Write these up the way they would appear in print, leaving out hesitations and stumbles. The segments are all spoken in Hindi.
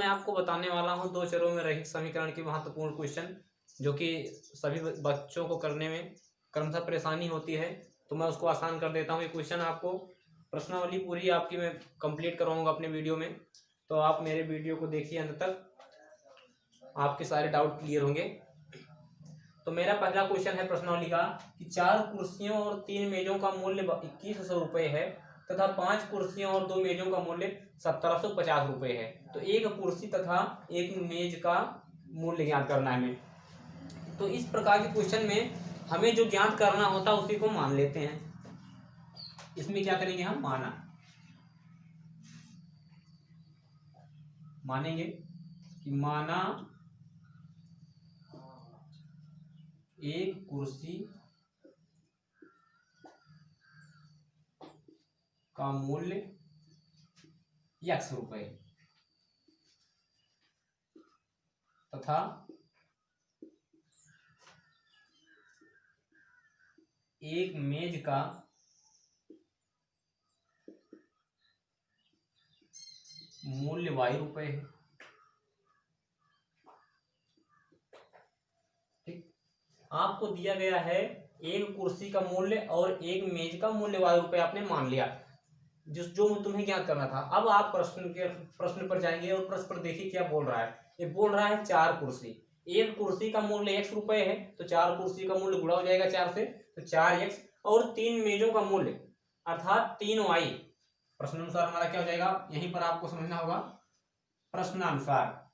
मैं आपको बताने वाला हूँ दो चरों में रैखिक समीकरण की महत्वपूर्ण क्वेश्चन, जो कि सभी बच्चों को करने में क्रमशः परेशानी होती है। तो मैं उसको आसान कर देता हूँ। ये क्वेश्चन आपको प्रश्नावली पूरी आपकी मैं कंप्लीट करवाऊंगा अपने वीडियो में, तो आप मेरे वीडियो को देखिए अंत तक, आपके सारे डाउट क्लियर होंगे। तो मेरा पहला क्वेश्चन है प्रश्नावली का कि 4 कुर्सियों और 3 मेजों का मूल्य 2100 रुपये है तथा 5 कुर्सियों और 2 मेजों का मूल्य 1750 रुपये है। तो एक कुर्सी तथा एक मेज का मूल्य ज्ञात करना है हमें। तो इस प्रकार के क्वेश्चन में हमें जो ज्ञात करना होता है उसी को मान लेते हैं। इसमें क्या करेंगे, हम मानेंगे कि माना एक कुर्सी का मूल्य x रुपये तथा एक मेज का मूल्य y रुपये है। ठीक, आपको दिया गया है एक कुर्सी का मूल्य और एक मेज का मूल्य y रुपये, आपने मान लिया जो तुम्हें ज्ञात करना था। अब आप प्रश्न पर जाएंगे और प्रश्न पर देखिए क्या बोल रहा है। ये बोल रहा है 4 कुर्सी, एक कुर्सी का मूल्य x रुपये है तो 4 कुर्सी का मूल्य गुणा हो जाएगा 4 से, तो 4x, और 3 मेजों का मूल्य अर्थात 3y। प्रश्नानुसार हमारा क्या हो जाएगा, यहीं पर आपको समझना होगा। प्रश्नानुसार,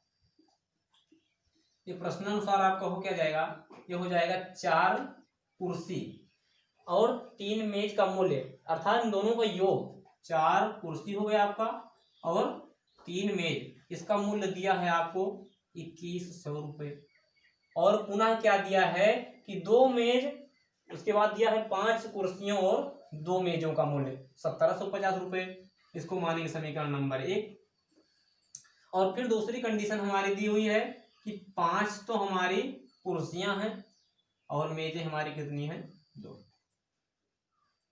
ये प्रश्नानुसार आपका हो क्या जाएगा, ये हो जाएगा 4 कुर्सी और 3 मेज का मूल्य अर्थात इन दोनों का योग। 4 कुर्सी हो गया आपका और 3 मेज, इसका मूल्य दिया है आपको 2100 रुपये। और पुनः क्या दिया है कि 2 मेज, उसके बाद दिया है 5 कुर्सियों और 2 मेजों का मूल्य 1750 रुपये। इसको मानेंगे समीकरण नंबर 1। और फिर दूसरी कंडीशन हमारी दी हुई है कि 5 तो हमारी कुर्सियां हैं और मेजें हमारी कितनी हैं, 2,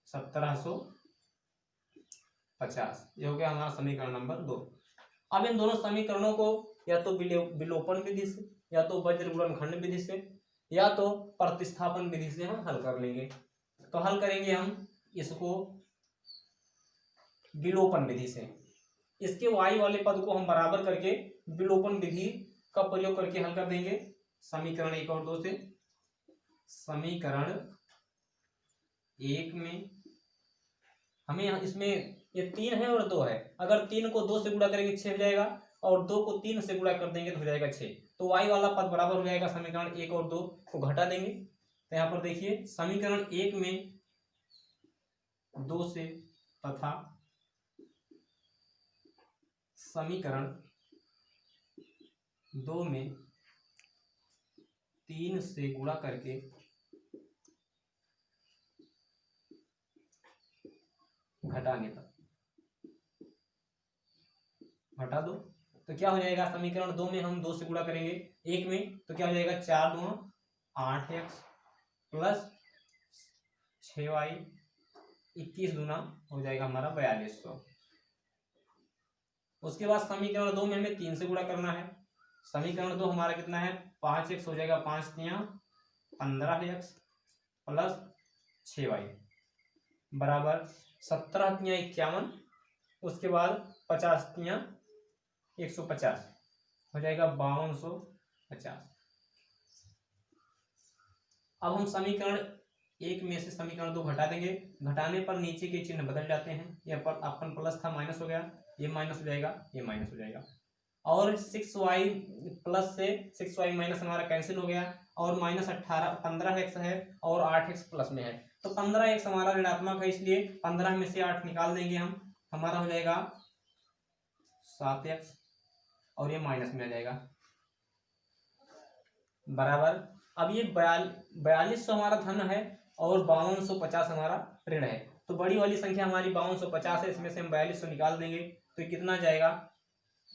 1750। ये हो गया हमारा समीकरण नंबर 2। अब इन दोनों समीकरणों को या तो विलोपन विधि से, या तो वज्र गुणनखंड विधि से, या तो प्रतिस्थापन विधि से हम हल कर लेंगे। तो हल करेंगे हम इसको विलोपन विधि से। इसके y वाले पद को हम बराबर करके विलोपन विधि का प्रयोग करके हल कर देंगे समीकरण 1 और 2 से। समीकरण 1 में हमें इसमें ये 3 है और 2 है, अगर 3 को 2 से गुणा करेंगे 6 हो जाएगा, और 2 को 3 से गुणा कर देंगे तो हो जाएगा 6। तो y वाला पद बराबर हो जाएगा समीकरण 1 और 2 को घटा देंगे। तो यहाँ पर देखिए समीकरण 1 में 2 से तथा समीकरण 2 में 3 से गुणा करके घटाने पर घटा दो, तो क्या हो जाएगा, समीकरण 2 में हम 2 से गुणा करेंगे 1 में, तो क्या हो जाएगा 4 दूना 8x प्लस 6y, 21 दूना हो जाएगा हमारा 4200। उसके बाद समीकरण 2 में हमें 3 से गुणा करना है। समीकरण 2 हमारा कितना है, 5x हो जाएगा, 5 तियां 15x प्लस 6y बराबर 17 तियां 51, उसके बाद 50 तियां 150 हो जाएगा 5250। अब हम समीकरण 1 में से समीकरण 2 घटा देंगे, घटाने पर नीचे के चिन्ह बदल जाते हैं। ये पर अपन प्लस था माइनस हो गया, ये माइनस हो जाएगा, ये माइनस हो जाएगा, और 6y प्लस से 6y माइनस हमारा कैंसिल हो गया, और माइनस 15x है और 8x प्लस में है, तो 15x हमारा ऋणात्मक है, इसलिए 15 में से 8 निकाल देंगे हम, हमारा हो जाएगा 7x, और ये माइनस में आ जाएगा बराबर। अब ये 4200 हमारा धन है और 5250 हमारा ऋण है, तो बड़ी वाली संख्या हमारी 5250 है, इसमें से हम 4200 निकाल देंगे तो ये कितना जाएगा,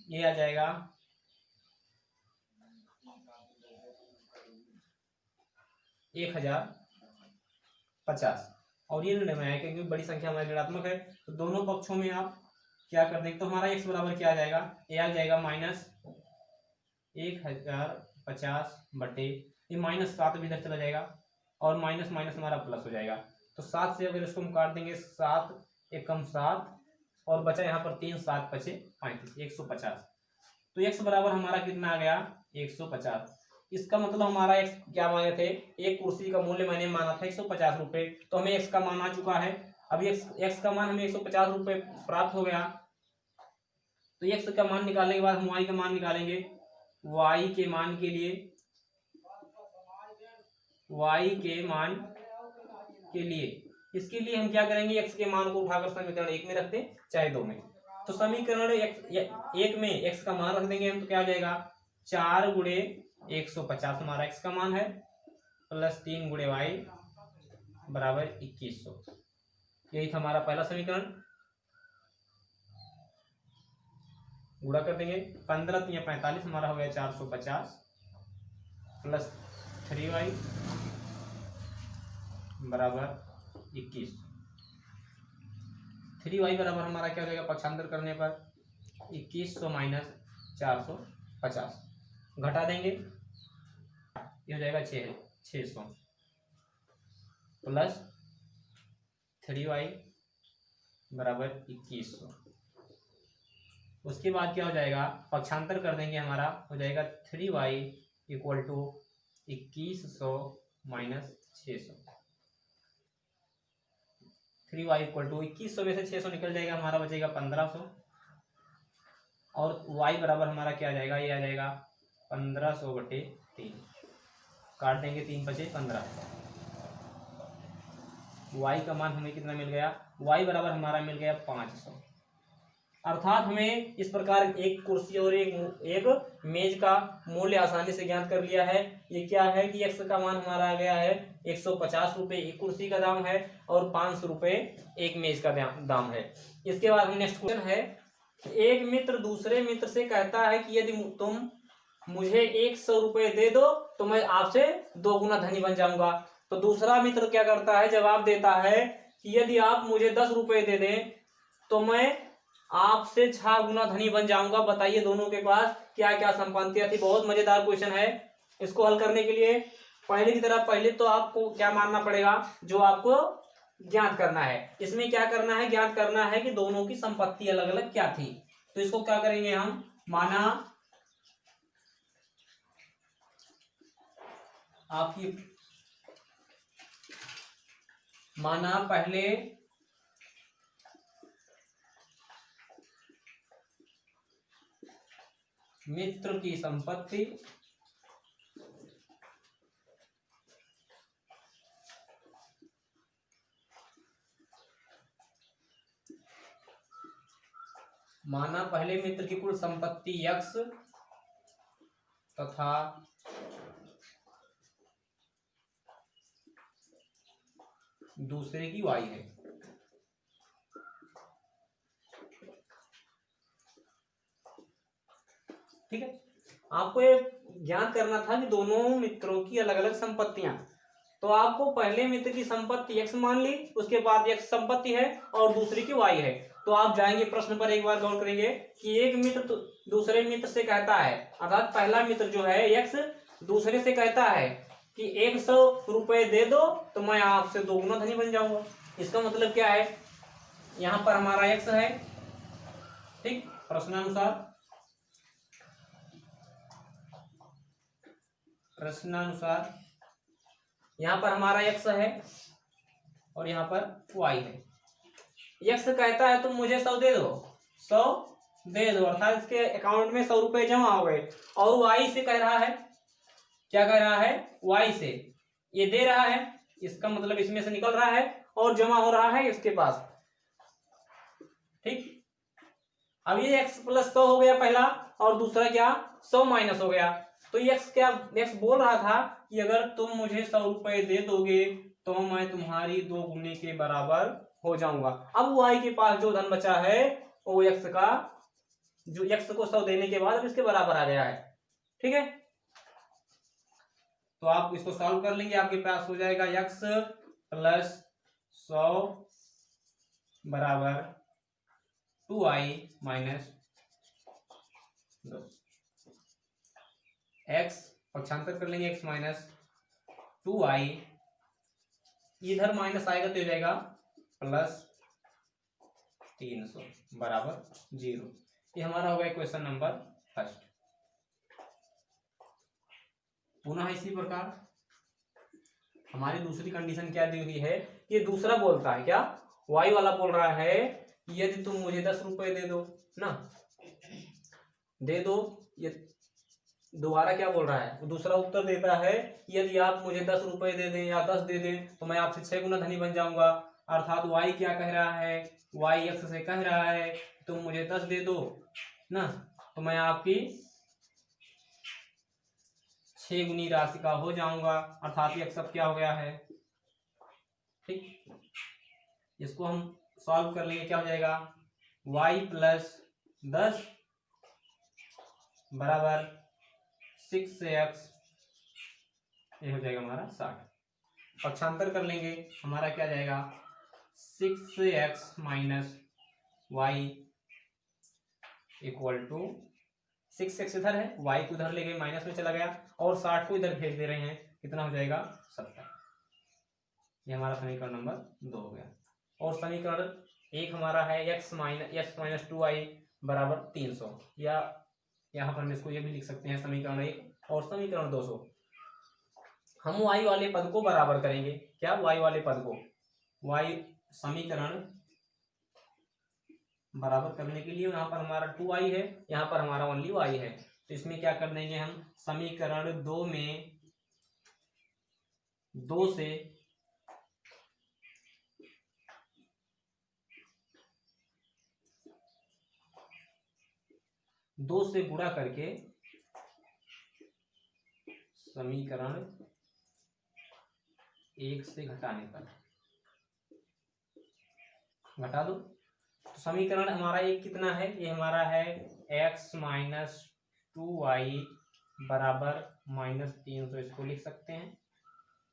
ये आ जाएगा 1050, और ये ऋण में है क्योंकि बड़ी संख्या हमारी ऋणात्मक है। तो दोनों पक्षों में आप क्या कर देंगे तो हमारा x बराबर क्या आ जाएगा, ये आ जाएगा -1050 बटे ये -7 भी इधर चला जाएगा और माइनस माइनस हमारा प्लस हो जाएगा। तो 7 से अगर इसको हम काट देंगे 7 एकम 7 और बचा यहाँ पर 3 7 5 35 150। तो x बराबर हमारा कितना आ गया 150। इसका मतलब हमारा x क्या माने थे, एक कुर्सी का मूल्य मैंने माना था 150 रुपए, तो हमें x का मान आ चुका है। अभी x का मान हमें 150 रुपए प्राप्त हो गया। तो x का मान निकालने के बाद हम y का मान निकालेंगे। y के मान के लिए इसके लिए हम क्या करेंगे, x के मान को उठाकर समीकरण 1 में रखते चाहे 2 में। तो समीकरण 1 में x का मान रख देंगे हम, तो क्या हो जाएगा 4 गुणे 150 हमारा x का मान है, प्लस 3 गुणे y बराबर 2100। यही था हमारा पहला समीकरण। गुणा कर देंगे 15 3 45 हमारा हो गया 450 प्लस 3y बराबर 21। 3y बराबर हमारा क्या हो जाएगा, पक्षांतर करने पर 2100 माइनस 450 घटा देंगे, ये हो जाएगा 600 प्लस 3y बराबर 2100। उसके बाद क्या हो जाएगा, पक्षांतर कर देंगे, हमारा हो जाएगा 3y equal to 2100 minus 600। 3y equal to 2100 में से 600 निकल जाएगा, हमारा बचेगा 1500 और y बराबर हमारा क्या आ जाएगा, ये आ जाएगा 1500 बटे 3, काट देंगे 3 बचे 15। y का मान हमें कितना मिल गया, y बराबर हमारा मिल गया 500। अर्थात हमें इस प्रकार एक कुर्सी और एक मेज का मूल्य आसानी से ज्ञात कर लिया है। ये क्या है कि x का मान हमारा आ गया है 150 रुपये एक कुर्सी का दाम है और 500 रुपये एक मेज का दाम है। इसके बाद नेक्स्ट क्वेश्चन है, एक मित्र दूसरे मित्र से कहता है कि यदि तुम मुझे 100 रुपये दे दो तो मैं आपसे 2 गुना धनी बन जाऊंगा। तो दूसरा मित्र क्या करता है, जवाब देता है कि यदि आप मुझे 10 रुपये दे दें तो मैं आपसे 6 गुना धनी बन जाऊंगा। बताइए दोनों के पास क्या क्या संपत्तियां थी। बहुत मजेदार क्वेश्चन है। इसको हल करने के लिए पहले की तरह पहले तो आपको क्या मानना पड़ेगा, जो आपको ज्ञात करना है। इसमें क्या करना है, ज्ञात करना है कि दोनों की संपत्ति अलग अलग क्या थी। तो इसको क्या करेंगे हम, माना पहले मित्र की संपत्ति माना पहले मित्र की कुल संपत्ति x तथा दूसरे की y है। ठीक है, आपको ये ज्ञात करना था कि दोनों मित्रों की अलग अलग संपत्तियां। तो आपको पहले मित्र की संपत्ति x मान ली, उसके बाद x संपत्ति है और दूसरी की y है। तो आप जाएंगे प्रश्न पर, एक बार गौर करेंगे कि एक मित्र दूसरे मित्र से कहता है, अर्थात पहला मित्र जो है x दूसरे से कहता है कि 100 रुपये दे दो तो मैं आपसे 2 गुना धनी बन जाऊंगा। इसका मतलब क्या है, यहाँ पर हमारा x है, ठीक, प्रश्नानुसार यहाँ पर हमारा x है और यहाँ पर y है। x कहता है तुम मुझे 100 दे दो, 100 दे दो, अर्थात इसके अकाउंट में 100 रुपए जमा हो गए। और y से कह रहा है, क्या कह रहा है, y से ये दे रहा है, इसका मतलब इसमें से निकल रहा है और जमा हो रहा है इसके पास। ठीक, अब ये x प्लस 100 हो गया पहला और दूसरा क्या 100 माइनस हो गया। तो x बोल रहा था कि अगर तुम मुझे 100 रुपए दे दोगे तो मैं तुम्हारी 2 गुने के बराबर हो जाऊंगा। अब y के पास जो धन बचा है वो x को 100 देने के बाद अब इसके बराबर आ गया है। ठीक है, तो आप इसको सॉल्व कर लेंगे, आपके पास हो जाएगा x प्लस 100 बराबर 2i माइनस 10, x पक्षांतर कर लेंगे x माइनस 2i, इधर माइनस आएगा तो हो जाएगा प्लस 300 बराबर 0। ये हमारा हो गया क्वेश्चन नंबर फर्स्ट। पुनः इसी प्रकार हमारी दूसरी कंडीशन क्या दी हुई है, ये दूसरा बोलता है क्या, y वाला बोल रहा है यदि तुम मुझे 10 रुपए दे दो ना, दे दो, ये दोबारा क्या बोल रहा है, दूसरा उत्तर देता है यदि आप मुझे 10 रुपए दे दें या 10 दे दें तो मैं आपसे 6 गुना धनी बन जाऊंगा। अर्थात y क्या कह रहा है, y x से कह रहा है तुम मुझे 10 दे दो ना तो मैं आपकी 6 गुनी राशि का हो जाऊंगा। अर्थात ये सब क्या हो गया है, ठीक। इसको हम सॉल्व कर लेंगे, क्या हो जाएगा y प्लस 10 बराबर 6x, ये हो जाएगा हमारा 60। पक्षांतर कर लेंगे, हमारा क्या जाएगा 6x minus Y equal to 6x इधर है, y को इधर ले गए माइनस में चला गया और 60 को इधर भेज दे रहे हैं, कितना हो जाएगा 70। ये हमारा समीकरण नंबर 2 हो गया। और समीकरण 1 हमारा है x माइनस 2i बराबर 300, या यहाँ पर हम इसको ये भी लिख सकते हैं समीकरण 1 और समीकरण 200। हम y वाले पद को बराबर करेंगे, क्या y वाले पद को, y समीकरण बराबर करने के लिए यहाँ पर हमारा 2i है, यहाँ पर हमारा ओनली y है, तो इसमें क्या कर देंगे हम, समीकरण 2 में 2 से गुणा करके समीकरण 1 से घटाने पर घटा दो, तो समीकरण हमारा एक कितना है, ये हमारा है x माइनस 2i बराबर माइनस 300, इसको लिख सकते हैं।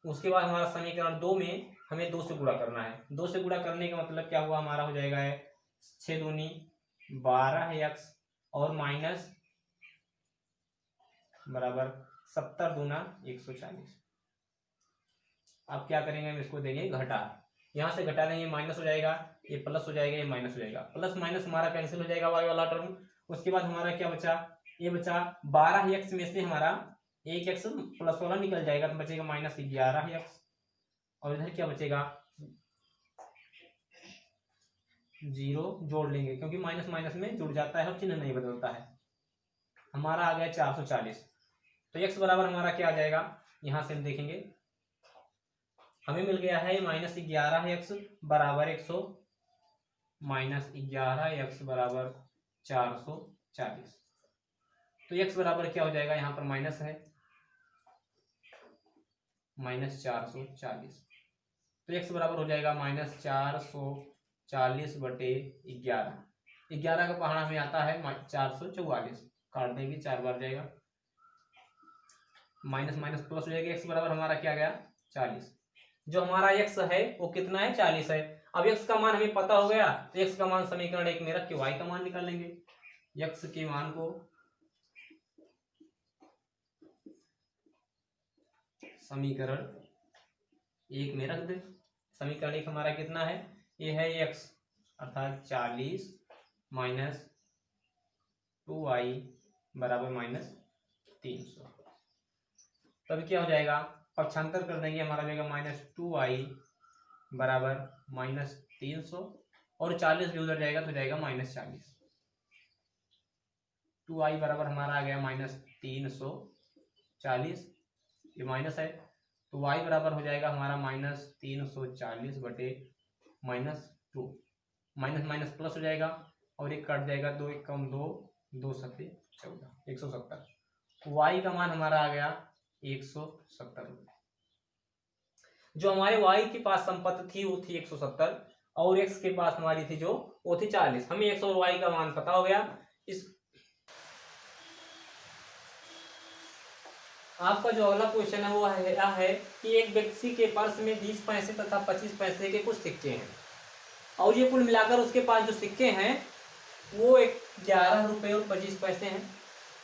उसके बाद हमारा समीकरण 2 में हमें 2 से गुणा करना है, 2 से गुणा करने का मतलब क्या हुआ, हमारा हो जाएगा है 6 दूनी 12x और माइनस बराबर 70 दूना 140। अब क्या करेंगे, हम इसको देंगे घटा, यहाँ से घटा देंगे माइनस हो जाएगा, ये प्लस हो जाएगा, ये माइनस हो जाएगा, प्लस माइनस हमारा कैंसिल हो जाएगा y वाला टर्म। उसके बाद हमारा क्या बचा, ये बचा 12x में से हमारा 1x प्लस वाला निकल जाएगा तो बचेगा माइनस 11x, और इधर क्या बचेगा 0 जोड़ लेंगे क्योंकि माइनस माइनस में जुड़ जाता है और चिन्ह नहीं बदलता है। हमारा आ गया 440, तो x बराबर हमारा क्या आ जाएगा, यहां से हम देखेंगे हमें मिल गया है माइनस 11x बराबर 100 माइनस 11x बराबर 440, तो x बराबर क्या हो जाएगा, यहाँ पर माइनस है माइनस 440, तो x बराबर हो जाएगा माइनस 440 बटे 11 का पहाड़ा हमें आता है 444, काट देंगे 4 बार जाएगा, माइनस माइनस प्लस हो जाएगा, x बराबर हमारा क्या गया 40। जो हमारा x है वो कितना है 40 है। अब x का मान हमें पता हो गया तो x का मान समीकरण 1 में रख के y का मान निकाल लेंगे। x के मान को समीकरण 1 में रख दे, समीकरण 1 हमारा कितना है, ये है x अर्थात 40 माइनस 2i बराबर माइनस 300। तब क्या हो जाएगा, पक्षांतर कर देंगे, हमारा जाएगा माइनस 2i बराबर माइनस 300 और 40 भी उधर जाएगा तो जाएगा माइनस 40। 2i बराबर हमारा आ गया माइनस 340, ये माइनस है तो y बराबर हो जाएगा हमारा माइनस 340 बटे माइनस 2, माइनस माइनस प्लस हो जाएगा और एक कट जाएगा, 2 एक कम 2, 2 सत्ते 14, 170। तो y का मान हमारा आ गया 170 रुपये। जो हमारे y के पास संपत्ति थी वो थी 170 और x के पास हमारी थी जो वो थी 40। हमें x और y का मान पता हो गया। इस आपका जो अगला क्वेश्चन है वो है कि एक व्यक्ति के पर्स में 20 पैसे तथा 25 पैसे के कुछ सिक्के हैं और ये कुल मिलाकर उसके पास जो सिक्के हैं वो 11 रुपये और 25 पैसे हैं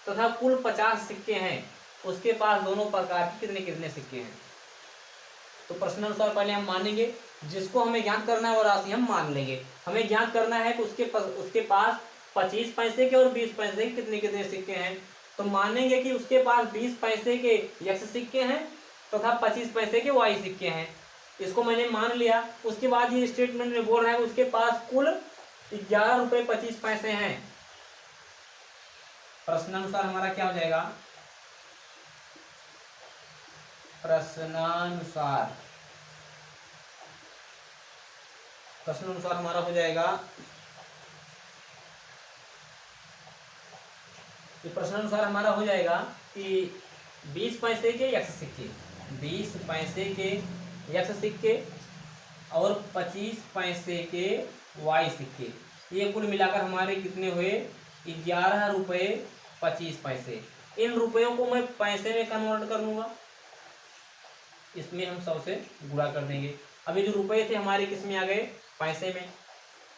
तथा कुल 50 सिक्के हैं, उसके पास दोनों प्रकार के कितने कितने सिक्के हैं। तो प्रश्नानुसार पहले हम मानेंगे, जिसको हमें ज्ञात करना है वो राशि हम मान लेंगे। हमें ज्ञात करना है कि उसके पास 25 पैसे के और 20 पैसे के कितने कितने सिक्के हैं। तो मानेंगे कि उसके पास 20 पैसे के x सिक्के हैं तथा 25 पैसे के y सिक्के हैं। इसको मैंने मान लिया। उसके बाद ये स्टेटमेंट में बोल रहा है उसके पास कुल 11 रुपये 25 पैसे हैं। प्रश्नानुसार हमारा क्या हो जाएगा, प्रश्नानुसार हमारा हो जाएगा, ये प्रश्नानुसार हमारा हो जाएगा कि 20 पैसे के x सिक्के, 20 पैसे के x सिक्के और 25 पैसे के y सिक्के, ये कुल मिलाकर हमारे कितने हुए, 11 रुपये 25 पैसे। इन रुपयों को मैं पैसे में कन्वर्ट कर लूंगा, इसमें हम 100 से गुणा कर देंगे। अभी जो रुपए थे हमारे किस में आ गए, पैसे में।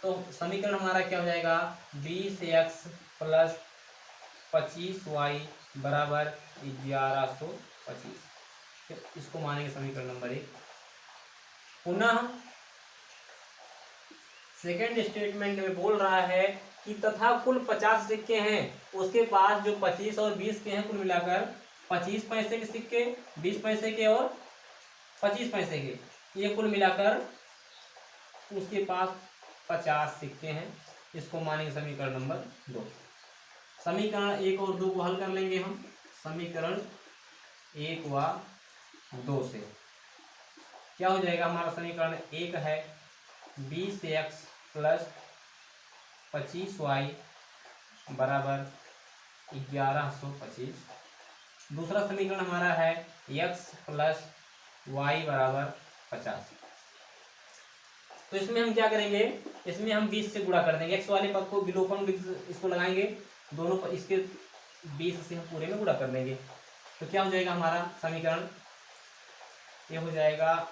तो समीकरण हमारा क्या हो जाएगा, 20x प्लस 25y बराबर 1125। इसको मानेंगे समीकरण नंबर 1। पुनः सेकेंड स्टेटमेंट में बोल रहा है कि तथा कुल 50 सिक्के हैं, उसके पास जो 25 और 20 के हैं, कुल मिलाकर 25 पैसे के सिक्के, 20 पैसे के और 25 पैसे के, ये कुल मिलाकर उसके पास 50 सिक्के हैं। इसको मानेंगे समीकरण नंबर 2। समीकरण 1 और 2 को हल कर लेंगे हम। समीकरण 1 व 2 से क्या हो जाएगा, हमारा समीकरण 1 है 20x प्लस 25y बराबर 1125। दूसरा समीकरण हमारा है x प्लस y बराबर 50। तो इसमें हम क्या करेंगे, इसमें हम 20 से गुणा कर देंगे, x वाले पद को विलोपन इसको लगाएंगे, दोनों पर इसके 20 से हम पूरे में गुणा कर देंगे। तो क्या हो जाएगा हमारा समीकरण, ये हो जाएगा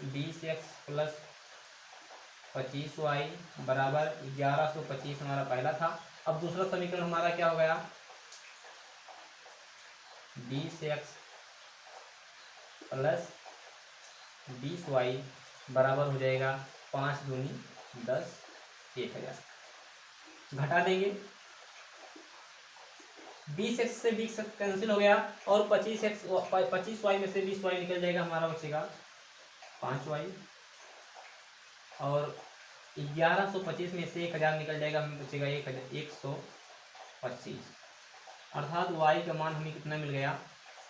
20x प्लस 25y बराबर 1125 हमारा पहला था। अब दूसरा समीकरण हमारा क्या हो गया, 20x प्लस 20y बराबर हो जाएगा 5 दूनी 10, 1000 घटा देंगे। 20x से 20 कैंसिल हो गया और 25y में से 20y निकल जाएगा, हमारा बचेगा 5y और 1125 में से 1000 निकल जाएगा, हमें बचेगा 125। अर्थात y का मान हमें कितना मिल गया,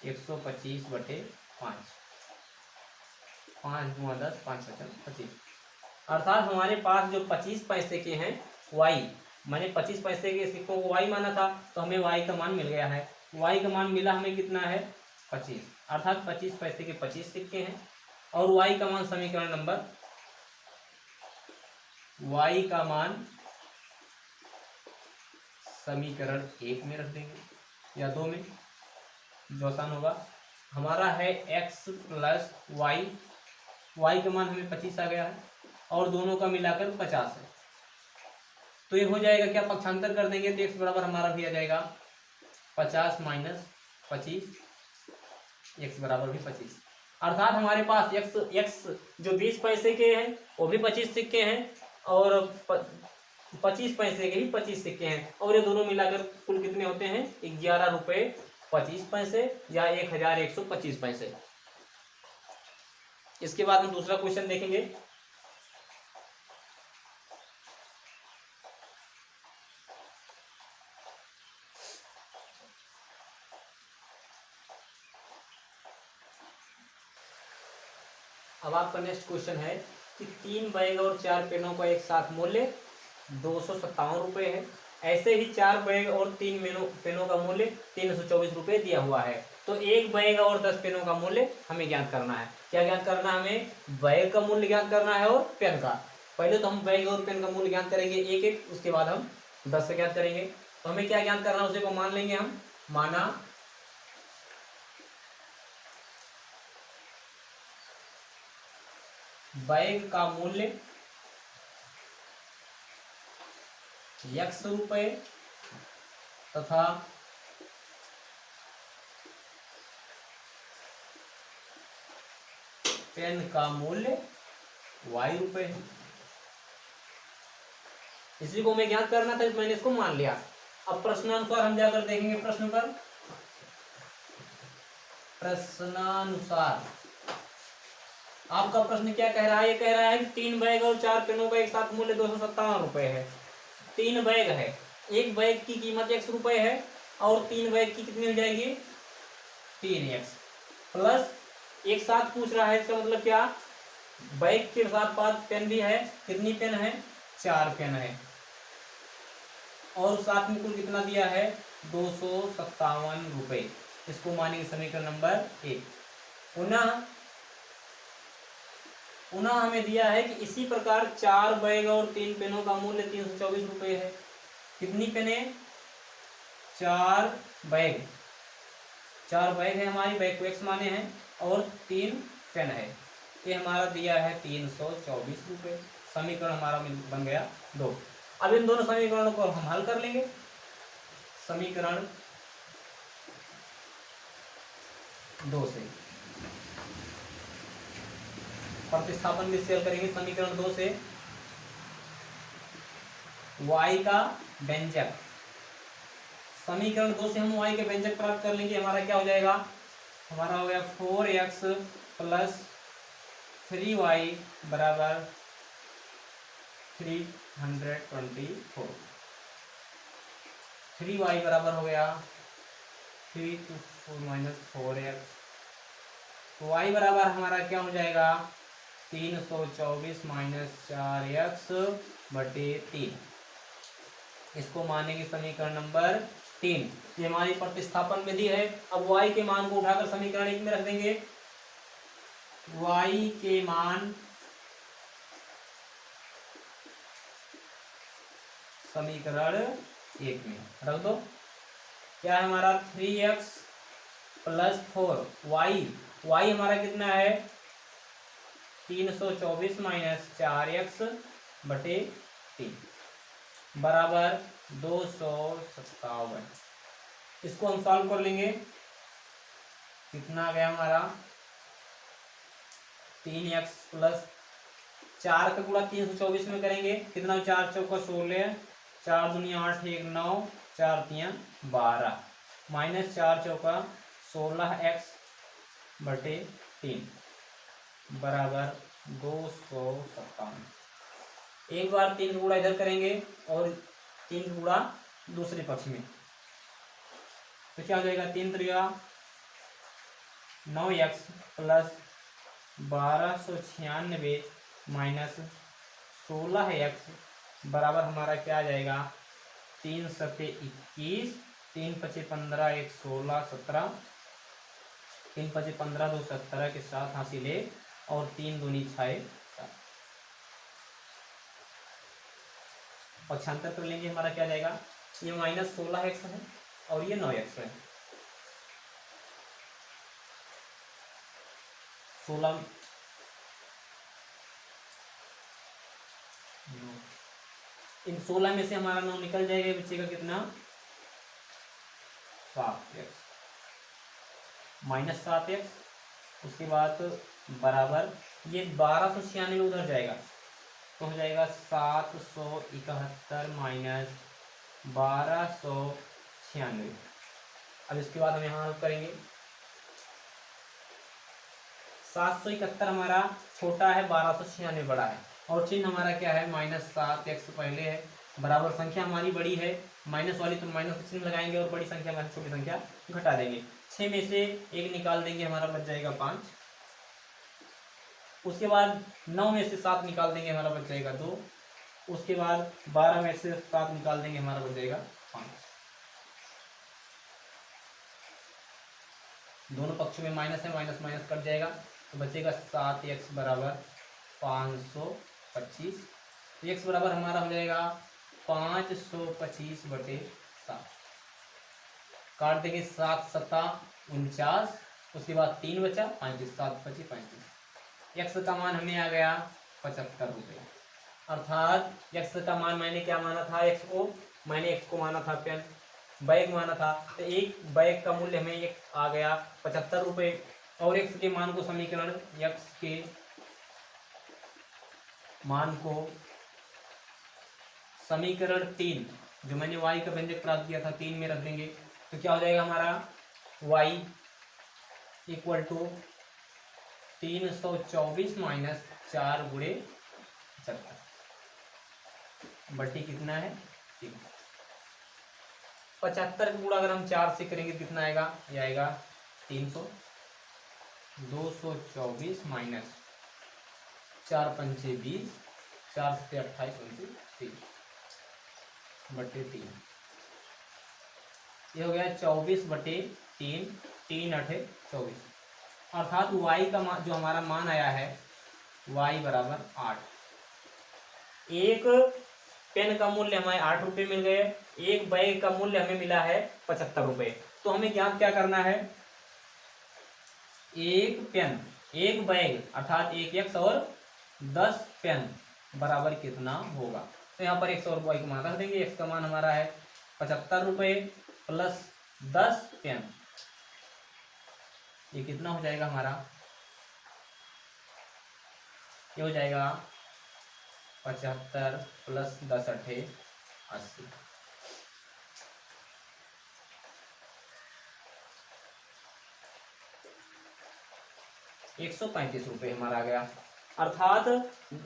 125/5, 5 गुणा 10, 5 × 25। अर्थात हमारे पास जो 25 पैसे के हैं y, मैंने 25 पैसे के सिक्कों को y माना था, तो हमें y का मान मिल गया है। y का मान मिला हमें कितना है, 25। अर्थात 25 पैसे के 25 सिक्के हैं और y का मान समीकरण नंबर, y का मान समीकरण 1 में रख देंगे या 2 में, जो आसान होगा। हमारा है x प्लस y, y का मान हमें 25 आ गया है और दोनों का मिलाकर 50 है। तो ये हो जाएगा क्या, पक्षांतर कर देंगे तो x बराबर हमारा भी आ जाएगा 50 माइनस 25, x बराबर भी 25। अर्थात हमारे पास x जो 20 पैसे के हैं वो भी 25 सिक्के हैं और 25 पैसे के ही 25 सिक्के हैं, और ये दोनों मिलाकर कुल कितने होते हैं, 11 रुपये 25 पैसे या 1125 पैसे। इसके बाद हम दूसरा क्वेश्चन देखेंगे। अब आपका नेक्स्ट क्वेश्चन है कि 3 बैग और 4 पेनों का एक साथ मूल्य 257 रुपये है। ऐसे ही 4 बैग और 3 पेनों का मूल्य 324 रुपये दिया हुआ है। तो एक बैग और 10 पेनों का मूल्य हमें ज्ञात करना है। क्या ज्ञात करना है, हमें बैग का मूल्य ज्ञात करना है और पेन का। पहले तो हम बैग और पेन का मूल्य ज्ञात करेंगे एक एक, उसके बाद हम 10 से ज्ञात करेंगे। तो हमें क्या ज्ञात करना है उसे को मान लेंगे हम। माना बैग का मूल्य x रुपए तथा पेन का मूल्य y रुपए है। इसी को हमें ज्ञात करना था, मैंने इसको मान लिया। अब प्रश्नानुसार हम जाकर देखेंगे प्रश्न पर। प्रश्नानुसार आपका प्रश्न क्या कह रहा है? ये कह रहा है कि 3 बैग और 4 पेनों का एक साथ मूल्य 257 रुपए है। 3 बैग है, एक बैग की कीमत x रुपए है और 3 बैग की कितनी हो जाएगी? 3x प्लस एक साथ पूछ रहा है, इसका मतलब क्या? बैग के साथ साथ पेन भी है। कितनी पेन है? 4 पेन है और साथ में कुल कितना दिया है? 257 रुपए। इसको मानेंगे समीकरण नंबर 1। पुनः हमें दिया है कि इसी प्रकार 4 बैग और 3 पेनों का मूल्य 324 रुपए है। कितनी पेने? 4 बैग। 4 बैग है हमारी, बैग को x माने हैं, और 3 पेन है। ये हमारा दिया है 324 रुपए। समीकरण हमारा बन गया 2। अब इन दोनों समीकरणों को हम हल कर लेंगे। समीकरण 2 से प्रतिस्थापन भी सेल करेंगे। समीकरण 2 से y का व्यंजक, समीकरण 2 से हम y के व्यंजक प्राप्त कर लेंगे। हमारा क्या हो जाएगा? हमारा हो गया 4x प्लस 3y बराबर 324। 3y बराबर हो गया 3 to 4 माइनस 4x। तो y बराबर हमारा क्या हो जाएगा? 324 माइनस 4x बटे 3। इसको मानेंगे समीकरण नंबर 3। ये हमारी प्रतिस्थापन विधि है। अब y के मान को उठाकर समीकरण 1 में रख देंगे। y के मान समीकरण 1 में रख दो। क्या है हमारा? 3x प्लस 4y हमारा कितना है? 324 माइनस 4x बटे 3 बराबर 257। इसको हम सॉल्व कर लेंगे। कितना आ गया हमारा? 3x प्लस 4 का गुणा 324 में करेंगे। कितना? 4 चौका 16, 4 दूनी 8, 1 9, 4 3 12 माइनस 4 चौका 16x बटे 3 बराबर 257। एक बार 3 गुणा इधर करेंगे और 3 गुणा दूसरे पक्ष में, तो क्या हो जाएगा? 3 त्रिया 9x प्लस 1296 माइनस 16x बराबर हमारा क्या आ जाएगा? 3 सते 21, 3 पचे 15, 1 16 17, 3 पचे 15 2 17 के साथ हासिल 1 और 3 दूनी 6 7। पक्षांतर कर लेंगे। हमारा क्या जाएगा? ये माइनस 16x है और ये 9x है। 16 इन 16 में से हमारा 9 निकल जाएगा, बचेगा कितना? 7x minus 7x। उसके बाद बराबर ये 1296 उधर जाएगा तो हो जाएगा 771 माइनस 1296। अब इसके बाद हम यहाँ करेंगे। 771 हमारा छोटा है, 1296 बड़ा है, और चिन्ह हमारा क्या है? माइनस 7x पहले है, बराबर संख्या हमारी बड़ी है, माइनस वाली तो माइनस का चिन्ह लगाएंगे और बड़ी संख्या हमारी छोटी संख्या घटा देंगे। 6 में से 1 निकाल देंगे, हमारा बच जाएगा 5। उसके बाद 9 में से 7 निकाल देंगे, हमारा बच जाएगा 2। उसके बाद 12 में से 7 निकाल देंगे, हमारा बच जाएगा 5। दोनों पक्षों में माइनस है, माइनस माइनस कट जाएगा तो बचेगा 7x बराबर 525। x बराबर हमारा हो जाएगा 525 बटे 7। काट देंगे 7 सत्ता 49। उसके बाद 3 बचा, 35 7 25 35। x का मान हमें आ गया 75 रुपये। अर्थात एक्स का मान मैंने क्या माना था, एक्स को मैंने एक्स को माना था पेन, बैग माना था, तो एक बैग का मूल्य हमें एक आ गया 75 रुपये। और एक्स के मान को समीकरण, एक्स के मान को समीकरण 3 जो मैंने y का व्यंजक प्राप्त किया था 3 में रख देंगे, तो क्या हो जाएगा हमारा y इक्वल टू 324 माइनस 4 गुणे 75 बट्टी कितना है 3। 75 का गुणा अगर हम 4 से करेंगे कितना आएगा, ये आएगा 300, 224 माइनस 4 पंचे 20, 4 से 28 3 बटे 3, ये हो गया 24 बटे 3, 3 8 24। अर्थात y का मान जो हमारा मान आया है y बराबर 8। एक पेन का मूल्य हमें 8 रुपये मिल गए, एक बैग का मूल्य हमें मिला है 75 रुपये। तो हमें ज्ञात क्या करना है, एक पेन एक बैग अर्थात एक एक्स और 10 पेन बराबर कितना होगा। तो यहाँ पर एक्स और वाई का मान रख देंगे। एक्स का मान हमारा है 75 रुपये प्लस 10 पेन, ये कितना हो जाएगा हमारा, ये हो जाएगा 75 प्लस 10 अठे 80। ₹135 हमारा आ गया। अर्थात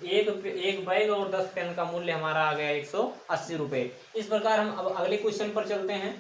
एक बैग और 10 पेन का मूल्य हमारा आ गया 180 रुपये। इस प्रकार हम अब अगले क्वेश्चन पर चलते हैं।